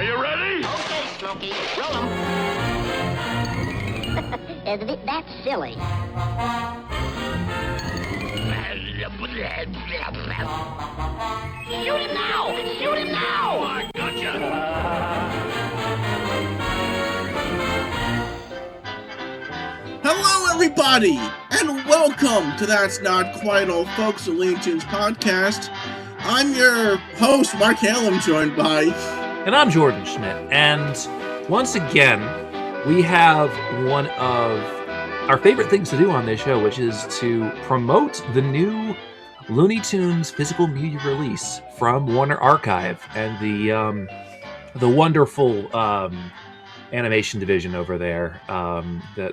Are you ready? Okay, Smokey, roll 'em. That's silly. Shoot him now! Shoot him now! I gotcha. Hello, everybody, and welcome to That's Not Quite All Folks, a Looney Tunes podcast. I'm your host, Mark Hallam, joined by... And I'm Jordan Schmidt, and once again, we have one of our favorite things to do on this show, which is to promote the new Looney Tunes physical media release from Warner Archive and the wonderful animation division over there,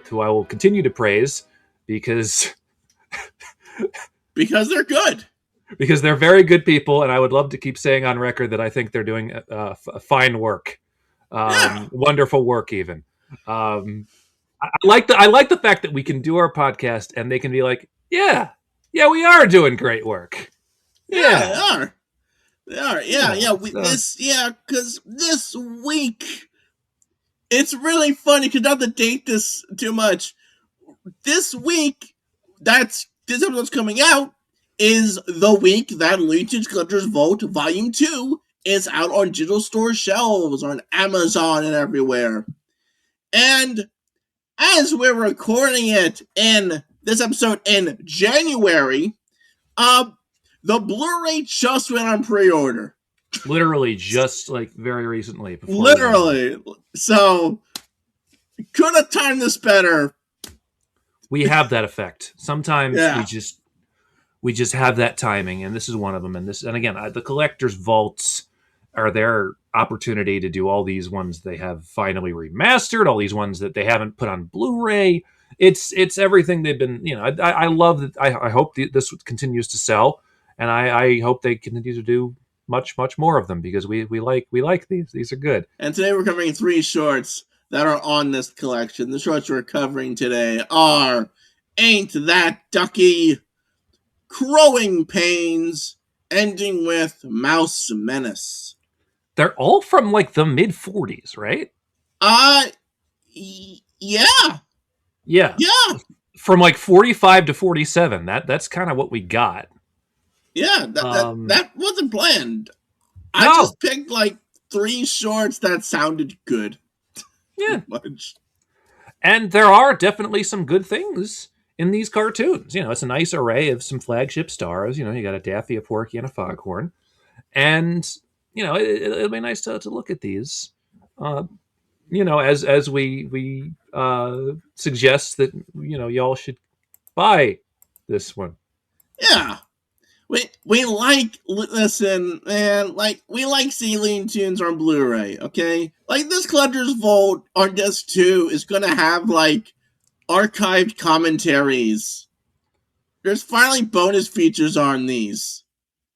who I will continue to praise because they're good. Because they're very good people, and I would love to keep saying on record that I think they're doing fine work, wonderful work. Even I like the fact that we can do our podcast and they can be like, yeah, we are doing great work. Yeah, they are. Yeah. Because this week, it's really funny. Because not to date this too much, this week this episode's coming out is the week that Looney Tunes Collector's Vault Volume 2 is out on digital store shelves, on Amazon and everywhere. And as we're recording it in this episode in January, the Blu-ray just went on pre-order. Literally, just like very recently. Literally. So, could have timed this better. We have that effect. Sometimes we just have that timing, and this is one of them. And again, the collector's vaults are their opportunity to do all these ones they have finally remastered, all these ones that they haven't put on Blu-ray. It's everything they've been. I love that. I hope this continues to sell, and I hope they continue to do much more of them because we like these. These are good. And today we're covering 3 shorts that are on this collection. The shorts we're covering today are "Ain't That Ducky," "Crowing Pains," ending with "Mouse Menace." They're all from like the mid 40s, right? Yeah. From like 45 to 47. That's kind of what we got. Yeah, that wasn't planned. I No. just picked like 3 shorts that sounded good. Yeah. Much. And there are definitely some good things in these cartoons. It's a nice array of some flagship stars. You got a Daffy, a Porky, and a Foghorn. And, it'll be nice to look at these. As we suggest that, y'all should buy this one. Yeah. We like seeing Looney Tunes on Blu-ray, okay? Like, this Collector's Vault on Disc 2 is gonna have, like, archived commentaries. There's finally bonus features on these.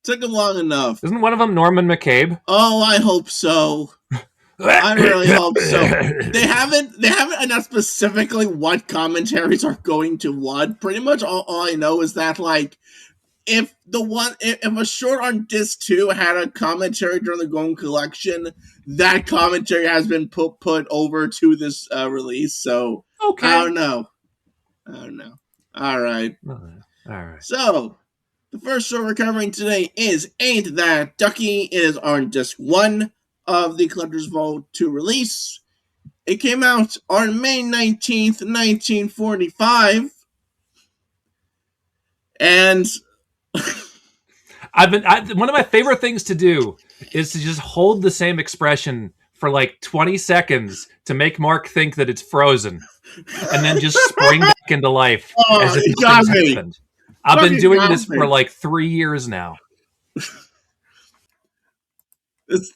Took them long enough. Isn't one of them Norman McCabe? Oh, I hope so. I really hope so. They haven't announced specifically what commentaries are going to what. Pretty much all I know is that, like, if a short on Disc 2 had a commentary during the Golden Collection, that commentary has been put over to this release. So okay. I don't know. All right. So the first short we're covering today is "Ain't That Ducky." It is on Disc 1 of the Collector's Vault 2 release. It came out on May 19th, 1945. And one of my favorite things to do is to just hold the same expression for like 20 seconds to make Mark think that it's frozen, and then just spring back into life as if nothing's happened. I've been doing this for like 3 years now.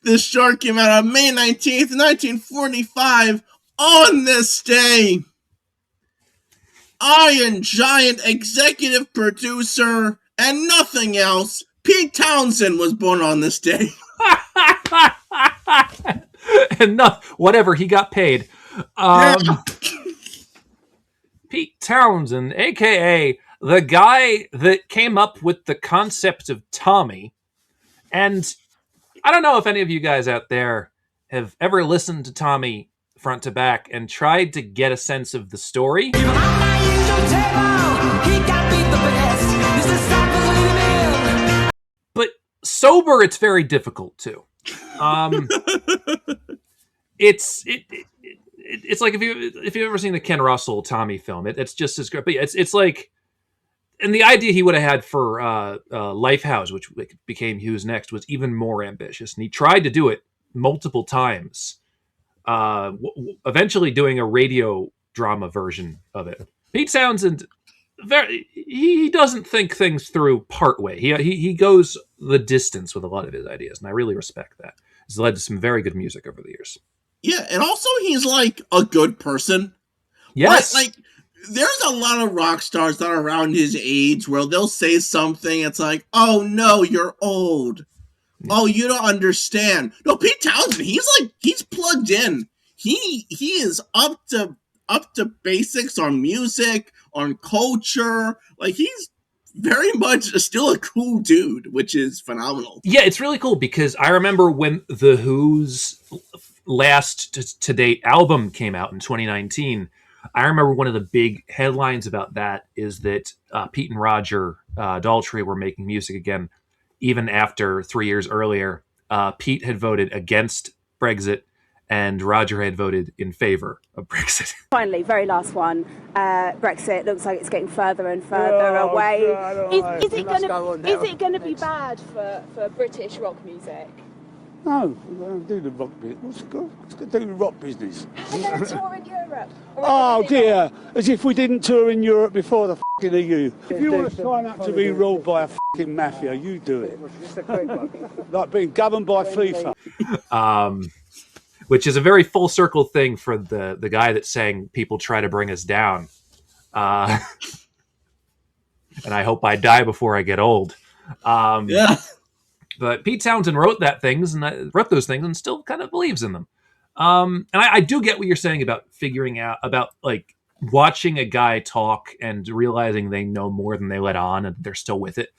This short came out on May 19th, 1945. On this day, Iron Giant executive producer and nothing else, Pete Townsend, was born on this day. And whatever, he got paid. Pete Townsend, a.k.a. the guy that came up with the concept of Tommy. And I don't know if any of you guys out there have ever listened to Tommy front to back and tried to get a sense of the story. But sober, it's very difficult too. It's like if you've ever seen the Ken Russell Tommy film, it's just as great. But yeah, it's like, and the idea he would have had for Lifehouse, which became Who's Next, was even more ambitious, and he tried to do it multiple times. Eventually, doing a radio drama version of it. Pete Townsend, he doesn't think things through partway. He goes the distance with a lot of his ideas, and I really respect that. It's led to some very good music over the years. Yeah, and also he's like a good person. Yes. Like there's a lot of rock stars that are around his age where they'll say something, it's like, oh no, you're old. Oh, you don't understand. No, Pete Townsend, he's plugged in. He is up to basics on music, on culture. Like, he's very much still a cool dude, which is phenomenal. Yeah, it's really cool because I remember when The Who's last to date album came out in 2019. I remember one of the big headlines about that is that Pete and Roger Daltrey were making music again, even after 3 years earlier. Pete had voted against Brexit and Roger had voted in favor of Brexit. Finally, very last one, Brexit looks like it's getting further and further away. Is it going to be bad for British rock music? No, we don't do the rock business. What's it got to do with rock business? Are they tour in Europe? Oh dear, as if we didn't tour in Europe before the f***ing EU. If you want to sign up to be ruled by a f***ing mafia, you do it. Like being governed by FIFA. Which is a very full circle thing for the guy that's saying people try to bring us down. And I hope I die before I get old. Yeah. But Pete Townsend wrote those things and still kind of believes in them. And I do get what you're saying about figuring out, about like watching a guy talk and realizing they know more than they let on and they're still with it.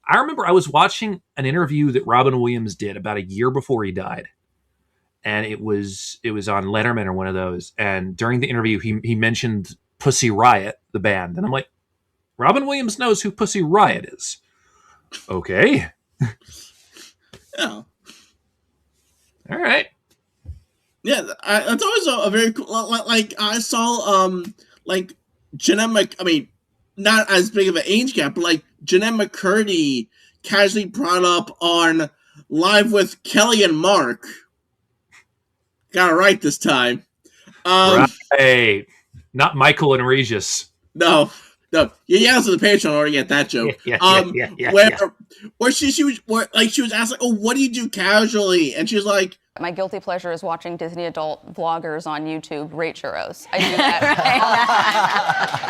I remember I was watching an interview that Robin Williams did about a year before he died. And it was on Letterman or one of those. And during the interview, he mentioned Pussy Riot, the band. And I'm like, Robin Williams knows who Pussy Riot is. Okay. Yeah. All right. Yeah, it's always a very cool. Like I saw, like Jeanette not as big of an age gap, but like Jeanette McCurdy casually brought up on Live with Kelly and Mark. Got it right this time. Right. Not Michael and Regis. No. You answer the Patreon or you get that joke. Where she was asked, like, oh, what do you do casually? And she was like, my guilty pleasure is watching Disney adult vloggers on YouTube rate churros. I do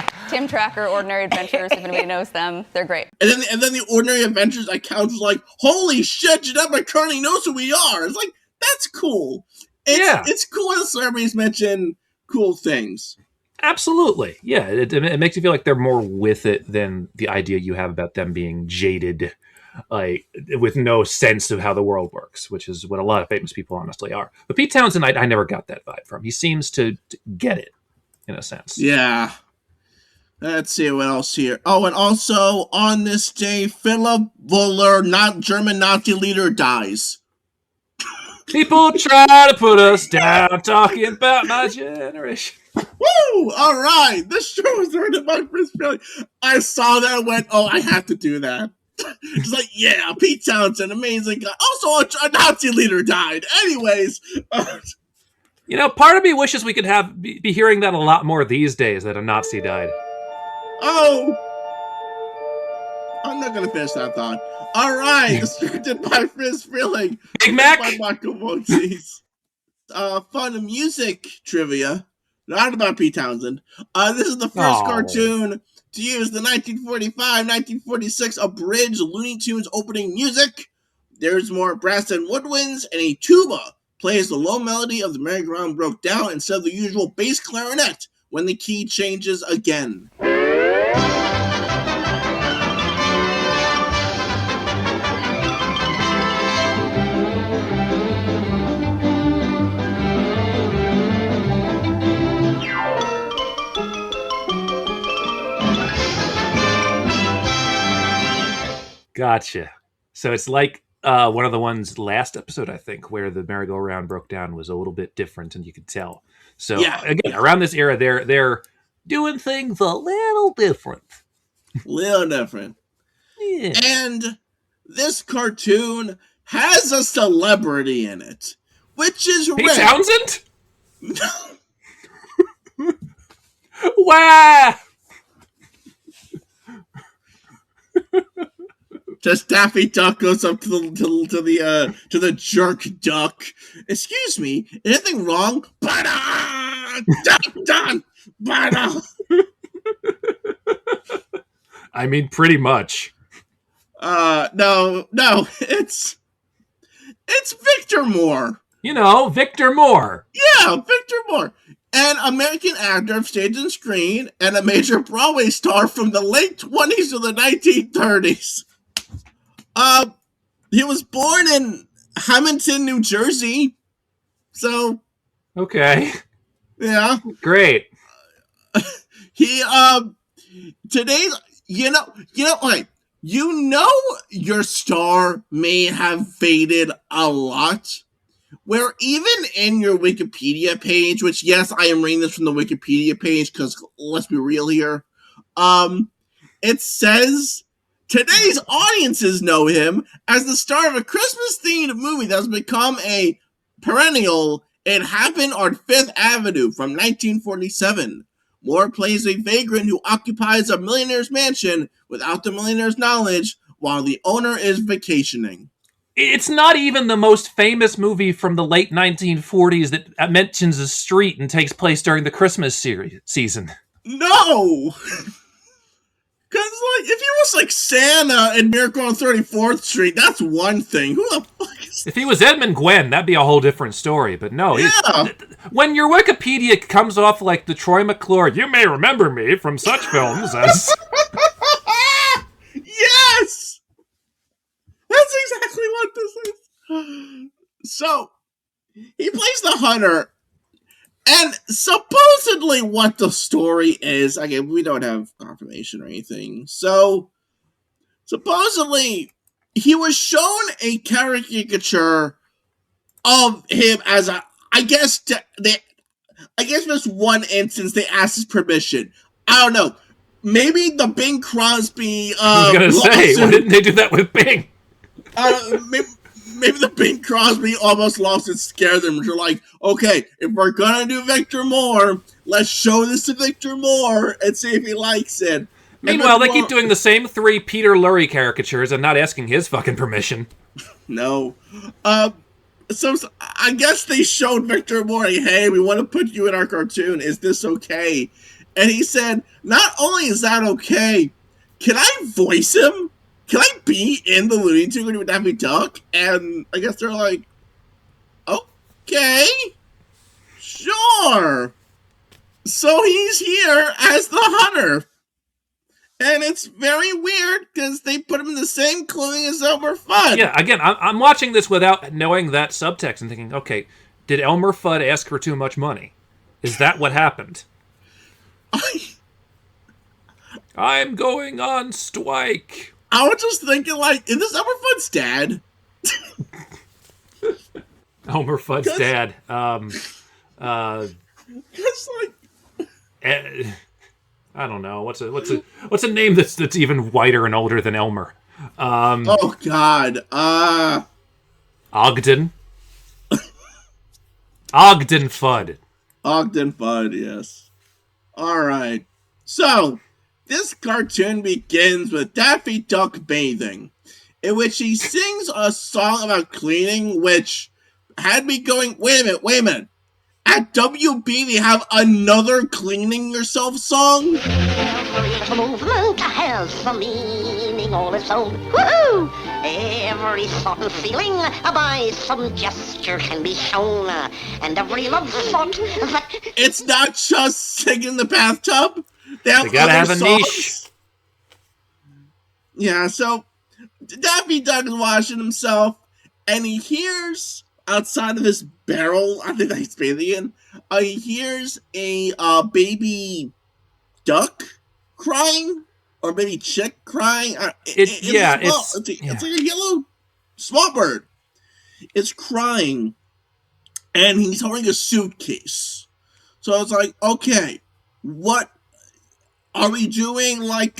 that. Tim Tracker, Ordinary Adventures, if anybody knows them, they're great. And then the Ordinary Adventures account was like, holy shit, Jeanette McCurdy knows who we are. It's like, that's cool. It's cool when celebrities mention cool things. Absolutely. Yeah, it makes you feel like they're more with it than the idea you have about them being jaded, like with no sense of how the world works, which is what a lot of famous people honestly are. But Pete Townsend, I never got that vibe from. He seems to get it, in a sense. Yeah. Let's see what else here. Oh, and also on this day, Philipp Wöhler, not German Nazi leader, dies. People try to put us down, talking about my generation. Woo! All right, this show was written by Chris Bailey. I saw that and went, oh, I have to do that. It's like, yeah, Pete Townsend, amazing guy. Also, a Nazi leader died. Anyways. Part of me wishes we could be hearing that a lot more these days, that a Nazi died. Oh! I'm not going to finish that thought. All right, directed by Chris Freeling. Big Mac! By Michael Montez. Fun music trivia. Not about Pete Townsend. This is the first cartoon to use the 1945-1946 abridged Looney Tunes opening music. There's more brass and woodwinds, and a tuba plays the low melody of the merry-go-round broke down instead of the usual bass clarinet when the key changes again. Gotcha. So it's like one of the ones last episode, I think, where the merry-go-round broke down was a little bit different, and you could tell. So again, around this era, they're doing things a little different. Yeah. And this cartoon has a celebrity in it, which is Pete rare. Townsend? Wow! Just Daffy Duck goes up to the jerk duck. Excuse me, anything wrong? Done. I mean, pretty much. No, it's Victor Moore. Victor Moore. Yeah, Victor Moore. An American actor of stage and screen and a major Broadway star from the late 20s to the 1930s. He was born in Hamilton, New Jersey. So. Okay. Yeah. Great. He, today, okay. Your star may have faded a lot. Where even in your Wikipedia page, which, yes, I am reading this from the Wikipedia page, because let's be real here, it says, today's audiences know him as the star of a Christmas-themed movie that has become a perennial. It happened on 5th Avenue from 1947. Moore plays a vagrant who occupies a millionaire's mansion without the millionaire's knowledge while the owner is vacationing. It's not even the most famous movie from the late 1940s that mentions a street and takes place during the Christmas season. No! Because, if he was like Santa in Miracle on 34th Street, that's one thing. Who the fuck is... If he was Edmund Gwenn, that'd be a whole different story. But no, when your Wikipedia comes off like the Troy McClure, you may remember me from such films as... Yes! That's exactly what this is. So, he plays the hunter, and supposedly what the story is, again, we don't have confirmation or anything, so, supposedly, he was shown a caricature of him as I guess there's one instance they asked his permission. I don't know. Maybe the Bing Crosby, I was gonna say, why didn't they do that with Bing? Maybe the Bing Crosby almost lost it, scared them. They're like, okay, if we're gonna do Victor Moore, let's show this to Victor Moore and see if he likes it. Meanwhile, they keep doing the same 3 Peter Lorre caricatures and not asking his fucking permission. No. So I guess they showed Victor Moore, hey, we want to put you in our cartoon. Is this okay? And he said, not only is that okay, can I voice him? Can I be in the Looney Tunes with Daffy Duck? And I guess they're like, okay, sure. So he's here as the hunter. And it's very weird because they put him in the same clothing as Elmer Fudd. Yeah, again, I'm watching this without knowing that subtext and thinking, okay, did Elmer Fudd ask for too much money? Is that what happened? I'm going on strike. I was just thinking, is this Elmer Fudd's dad? Elmer Fudd's dad. It's I don't know. What's a name that's even whiter and older than Elmer? Oh God. Ogden. Ogden Fudd. Ogden Fudd, yes. Alright. So, this cartoon begins with Daffy Duck bathing, in which he sings a song about cleaning, which had me going, wait a minute. At WB, they have another cleaning yourself song? Every movement has some meaning all its own. Woohoo! Every thought and feeling by some gesture can be shown. And every love thought that... It's not just singing in the bathtub. They gotta have a niche. Yeah, so Daffy Duck is washing himself, and he hears outside of his barrel, I think that he's bathing in, he hears a baby duck crying or maybe chick crying. It's like a yellow small bird. It's crying, and he's holding a suitcase. So it's like, okay, what are we doing? Like,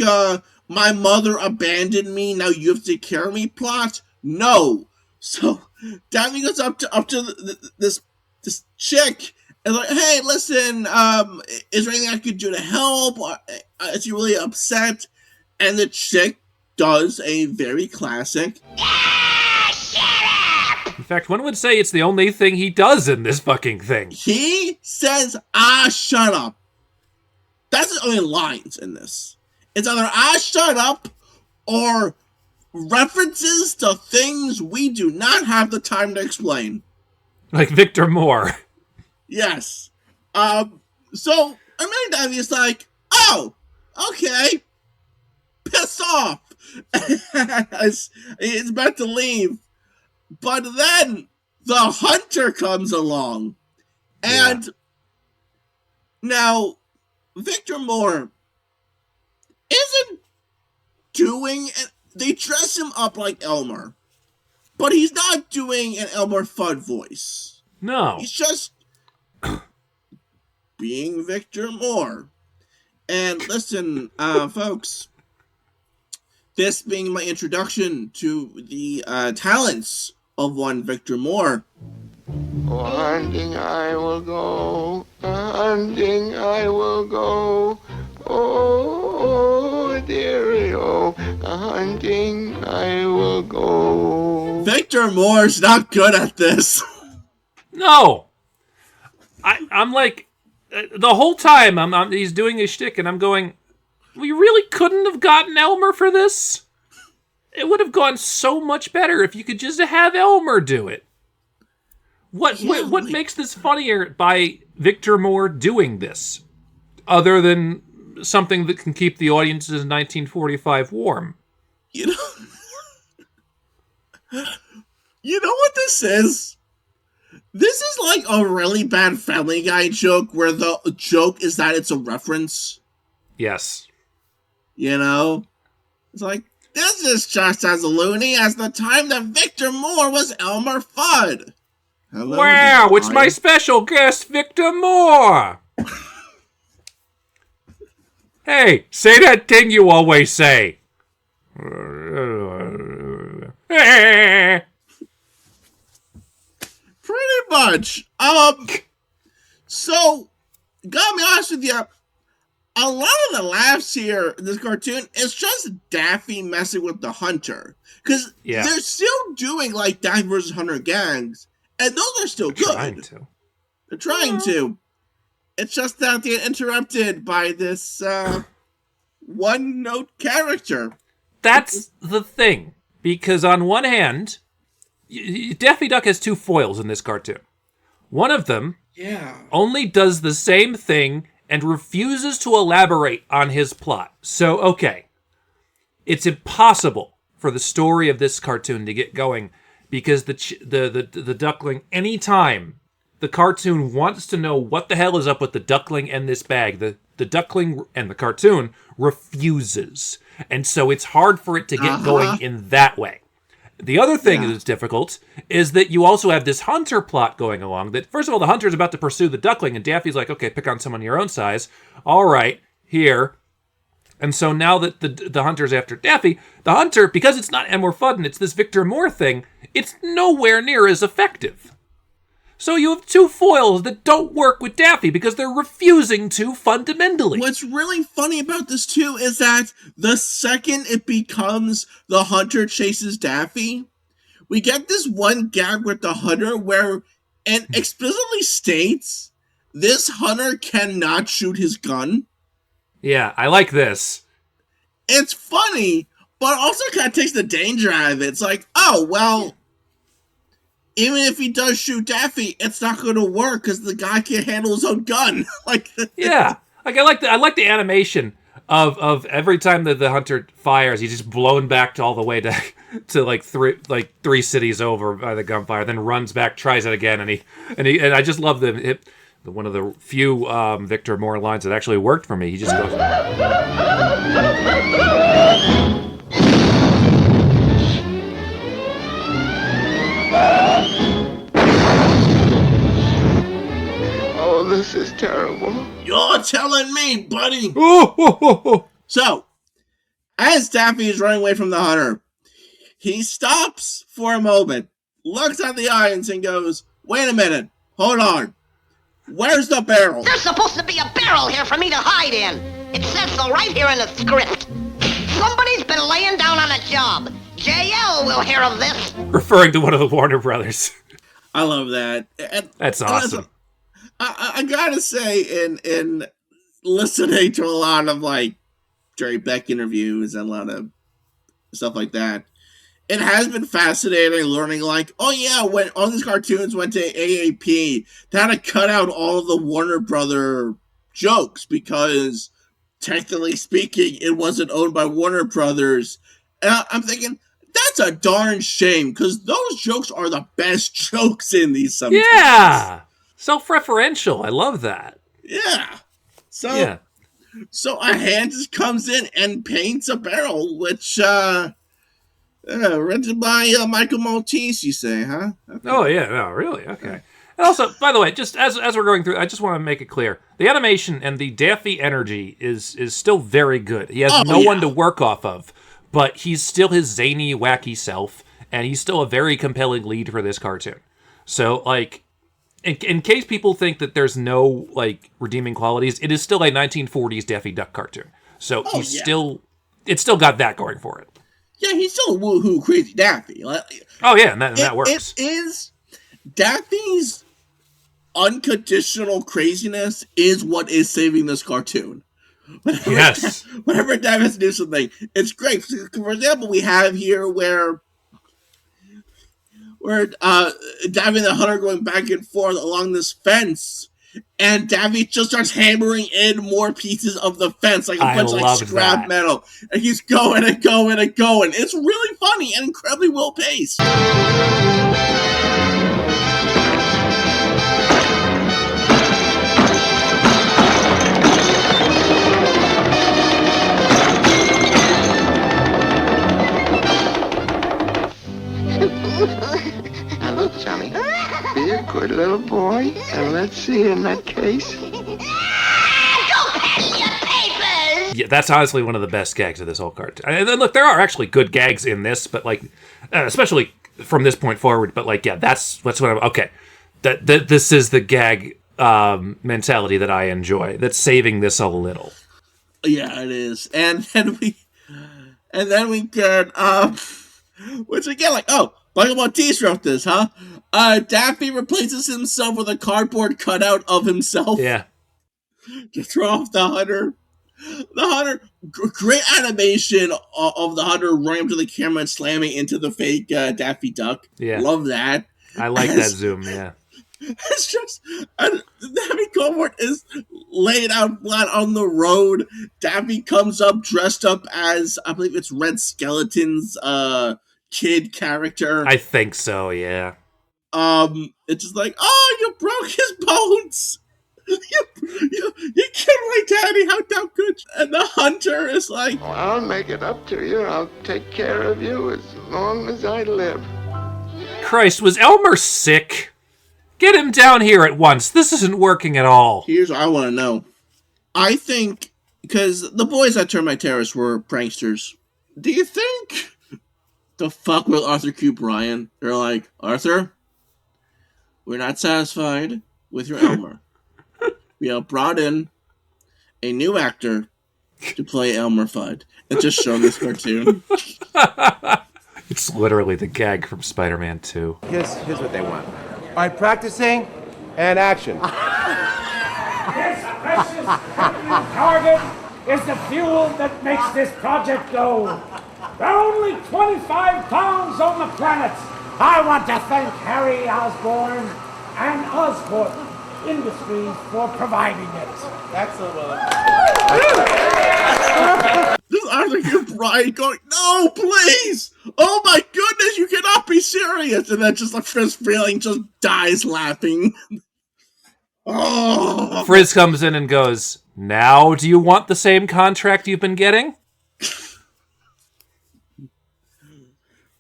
my mother abandoned me, now you have to take care of me plot? No. So Daffy goes up to this chick and like, hey, listen, is there anything I could do to help? Is she really upset? And the chick does a very classic, in fact, one would say it's the only thing he does in this fucking thing. He says, shut up. That's the only lines in this. It's either, shut up, or references to things we do not have the time to explain. Like Victor Moore. Yes. So, Daffy is like, oh, okay. Piss off. He's about to leave. But then the hunter comes along. And now Victor Moore isn't doing it. They dress him up like Elmer. But he's not doing an Elmer Fudd voice. No. He's just being Victor Moore. And listen, folks, this being my introduction to the talents of one Victor Moore. Oh, hunting I will go, hunting I will go, oh, dearie, oh, hunting I will go. Victor Moore's not good at this. No. I'm like, the whole time he's doing his shtick, and I'm going, we really couldn't have gotten Elmer for this? It would have gone so much better if you could just have Elmer do it. What makes this funnier by Victor Moore doing this, other than something that can keep the audiences in 1945 warm? You know what this is? This is like a really bad Family Guy joke where the joke is that it's a reference. Yes. You know? It's like, this is just as loony as the time that Victor Moore was Elmer Fudd. Hello, wow, it's my special guest, Victor Moore. Hey, say that thing you always say. Pretty much. So, gotta be honest with you, a lot of the laughs here in this cartoon is just Daffy messing with the hunter. Because they're still doing, like, Daffy versus Hunter gags, and those are still good. They're trying to. It's just that they get interrupted by this one-note character. That's the thing. Because on one hand, Daffy Duck has two foils in this cartoon. One of them only does the same thing and refuses to elaborate on his plot. So, okay, it's impossible for the story of this cartoon to get going because the duckling, anytime the cartoon wants to know what the hell is up with the duckling and this bag, the duckling and the cartoon refuses. And so it's hard for it to get going in that way. The other thing that's difficult is that you also have this hunter plot going along that, first of all, the hunter's about to pursue the duckling, and Daffy's like, okay, pick on someone your own size. All right, here. And so now that the hunter's after Daffy, the hunter, because it's not Elmer Fudd and it's this Victor Moore thing, it's nowhere near as effective. So you have two foils that don't work with Daffy because they're refusing to fundamentally. What's really funny about this, too, is that the second it becomes the hunter chases Daffy, we get this one gag with the hunter where it explicitly states this hunter cannot shoot his gun. Yeah, I like this. It's funny, but also kind of takes the danger out of it. It's like, oh, well, even if he does shoot Daffy, it's not going to work because the guy can't handle his own gun. Yeah, like I like the animation of every time that the hunter fires, he's just blown back to all the way to three cities over by the gunfire, then runs back, tries it again, and I just love One of the few Victor Moore lines that actually worked for me. He just goes... Oh, this is terrible. You're telling me, buddy. Oh. So, as Daffy is running away from the hunter, he stops for a moment, looks at the irons, and goes, wait a minute, hold on. Where's the barrel? There's supposed to be a barrel here for me to hide in. It says so right here in the script. Somebody's been laying down on a job. JL will hear of this. Referring to one of the Warner Brothers. I love that. That's awesome. I gotta say, in listening to a lot of like Jerry Beck interviews and a lot of stuff like that, it has been fascinating learning, like, oh yeah, when all these cartoons went to AAP, they had to cut out all of the Warner Brother jokes because, technically speaking, it wasn't owned by Warner Brothers. And I'm thinking, that's a darn shame, because those jokes are the best jokes in these sometimes. Yeah! Self-referential. I love that. Yeah. So a hand just comes in and paints a barrel, which, rented by Michael Maltese, you say, huh? Okay. Oh, yeah, no, really? Okay. And also, by the way, just as we're going through, I just want to make it clear. The animation and the Daffy energy is still very good. He has no one to work off of, but he's still his zany, wacky self, and he's still a very compelling lead for this cartoon. So, like, in case people think that there's no, like, redeeming qualities, it is still a 1940s Daffy Duck cartoon. So it's still got that going for it. Yeah, he's still a woohoo crazy Daffy. Oh, yeah, and that works. It is Daffy's unconditional craziness is what is saving this cartoon. Whenever Daffy has to do something, it's great. For example, we have here where Daffy and the hunter going back and forth along this fence, and Daffy just starts hammering in more pieces of the fence, like a bunch of like scrap metal. And he's going and going and going. It's really funny and incredibly well paced. Now look, Johnny, be a good little boy, and let's see in that case. Go pay your papers! Yeah, that's honestly one of the best gags of this whole cartoon. And then, look, there are actually good gags in this, but like, especially from this point forward. But like, yeah, that's what I'm okay. This is the gag mentality that I enjoy. That's saving this a little. Yeah, it is. And then we get which again, like, oh, Michael Maltese wrote this, huh? Daffy replaces himself with a cardboard cutout of himself. Yeah. To throw off the hunter. The hunter, great animation of the hunter running up to the camera and slamming into the fake Daffy Duck. Yeah. Love that. I like that zoom, yeah. It's just, Daffy Coburn is laid out flat on the road. Daffy comes up dressed up as, I believe it's Red Skeleton's kid character. I think so, yeah. It's just like, oh, you broke his bones. You killed my daddy. How damn good. And the hunter is like, Oh, I'll make it up to you. I'll take care of you as long as I live. Christ, was Elmer sick? Get him down here at once. This isn't working at all. Here's what I want to know. I think, because the boys at Termite Terrace were pranksters, do you think the fuck with Arthur Q. Bryan, they're like, Arthur, we're not satisfied with your Elmer. We have brought in a new actor to play Elmer Fudd and just show this cartoon. It's literally the gag from Spider-Man 2. Here's what they want. All right, practicing and action. This precious target is the fuel that makes this project go. There are only 25 pounds on the planet. I want to thank Harry Osborne and Osborne Industries for providing it. Excellent, Willis. This is Arthur Q. Bryan going, no, please! Oh my goodness, you cannot be serious! And then just like Chris Freeling just dies laughing. Oh. Frizz comes in and goes, "Now do you want the same contract you've been getting?"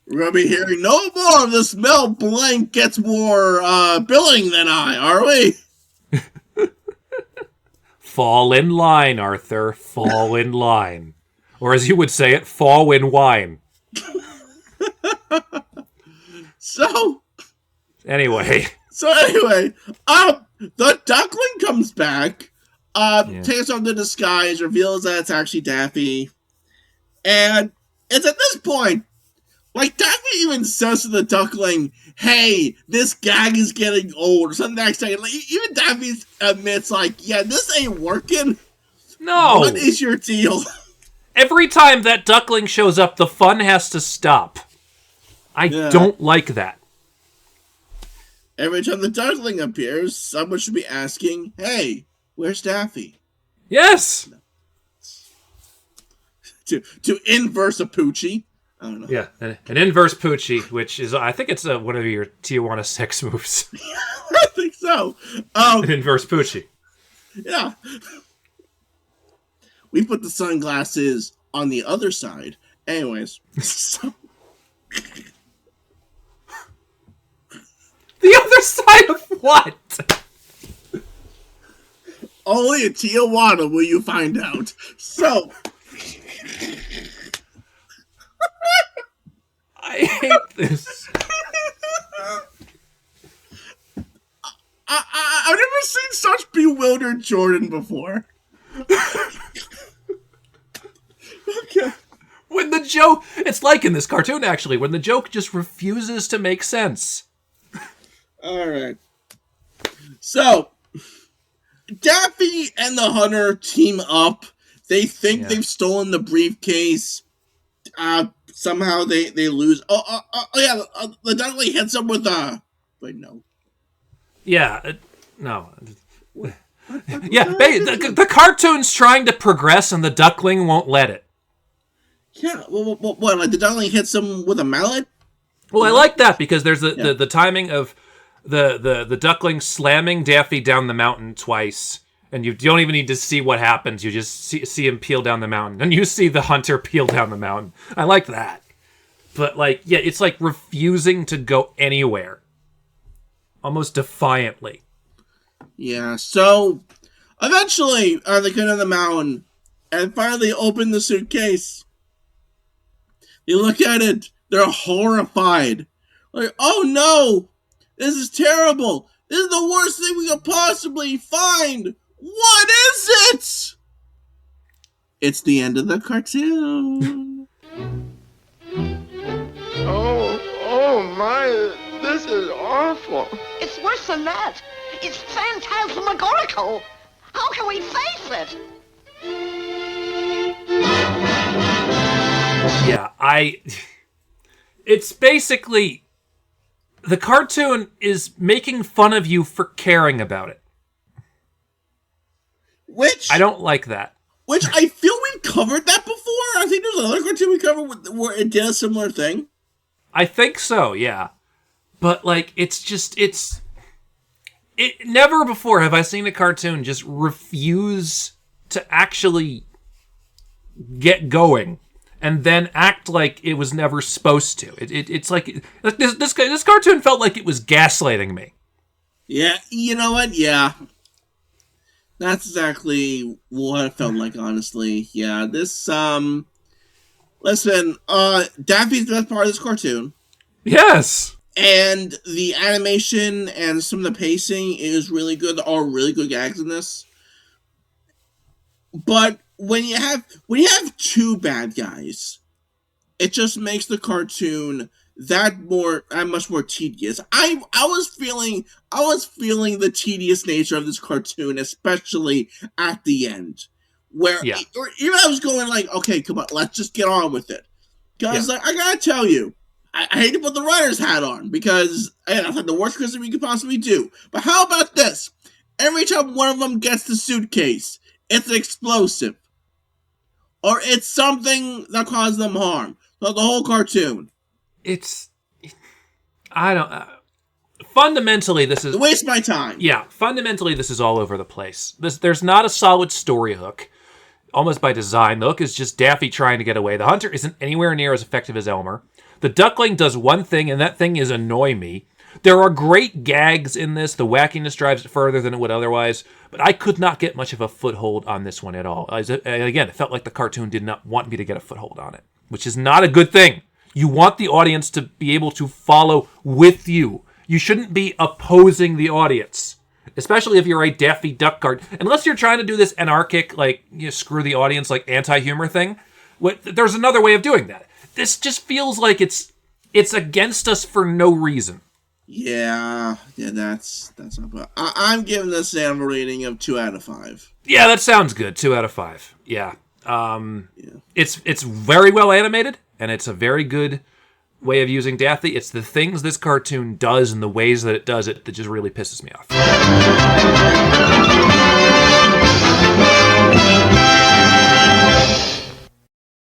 We're going to be hearing no more of this Mel Blanc gets more billing than I, are we? Fall in line, Arthur. Fall in line. Or as you would say it, fall in wine. Anyway, the duckling comes back, takes off the disguise, reveals that it's actually Daffy. And it's at this point, like, Daffy even says to the duckling, "Hey, this gag is getting old," or something like that. Like, even Daffy admits, like, "Yeah, this ain't working." No. What is your deal? Every time that duckling shows up, the fun has to stop. I don't like that. Every time the duckling appears, someone should be asking, "Hey, where's Daffy?" Yes! To inverse a Poochie. I don't know. Yeah, an inverse Poochie, which is, I think it's one of your Tijuana sex moves. I think so. An inverse Poochie. Yeah. We put the sunglasses on the other side. Anyways. So... The other side of what? Only in Tijuana will you find out. So... I hate this. I've never seen such bewildered Jordan before. Okay. When the joke... It's like in this cartoon, actually, when the joke just refuses to make sense. Alright. So, Daffy and the hunter team up. They think they've stolen the briefcase. Somehow they lose. The duckling hits him with a... Wait, no. Yeah, no. Yeah, the cartoon's trying to progress and the duckling won't let it. Yeah, what, like the duckling hits him with a mallet? Well, I like that because there's the timing of the duckling slamming Daffy down the mountain twice. And you don't even need to see what happens. You just see him peel down the mountain. And you see the hunter peel down the mountain. I like that. But, like, yeah, it's like refusing to go anywhere. Almost defiantly. Yeah, so eventually they get on the mountain and finally open the suitcase. They look at it. They're horrified. Like, "Oh no! This is terrible! This is the worst thing we could possibly find! What is it?" It's the end of the cartoon. Oh my, this is awful. It's worse than that. It's phantasmagorical. How can we face it? Yeah, it's basically, the cartoon is making fun of you for caring about it. Which I don't like that. Which I feel we covered that before. I think there's another cartoon we covered where it did a similar thing. I think so, yeah. But, like, never before have I seen a cartoon just refuse to actually get going and then act like it was never supposed to. It's like, this cartoon felt like it was gaslighting me. Yeah, you know what? Yeah. That's exactly what it felt like, honestly. Yeah, this, listen, Daffy's the best part of this cartoon. Yes! And the animation and some of the pacing is really good. There are really good gags in this. But when you have two bad guys, it just makes the cartoon that much more tedious. I was feeling the tedious nature of this cartoon, especially at the end, where even I was going like, okay, come on, let's just get on with it. Because I gotta tell you, I hate to put the writer's hat on because that's like the worst Christmas we could possibly do. But how about this? Every time one of them gets the suitcase, it's an explosive, or it's something that causes them harm. So the whole cartoon. fundamentally, this is... Waste my time. Yeah, fundamentally, this is all over the place. There's not a solid story hook. Almost by design. The hook is just Daffy trying to get away. The hunter isn't anywhere near as effective as Elmer. The duckling does one thing, and that thing is annoy me. There are great gags in this. The wackiness drives it further than it would otherwise. But I could not get much of a foothold on this one at all. Again, it felt like the cartoon did not want me to get a foothold on it, which is not a good thing. You want the audience to be able to follow with you. You shouldn't be opposing the audience. Especially if you're a Daffy Duck card. Unless you're trying to do this anarchic, like, screw the audience, like, anti-humor thing. There's another way of doing that. This just feels like it's against us for no reason. Yeah, that's not bad. I'm giving this a rating of 2 out of 5. Yeah, that sounds good. 2 out of 5. Yeah. It's very well animated, and it's a very good way of using Daffy. It's the things this cartoon does and the ways that it does it that just really pisses me off.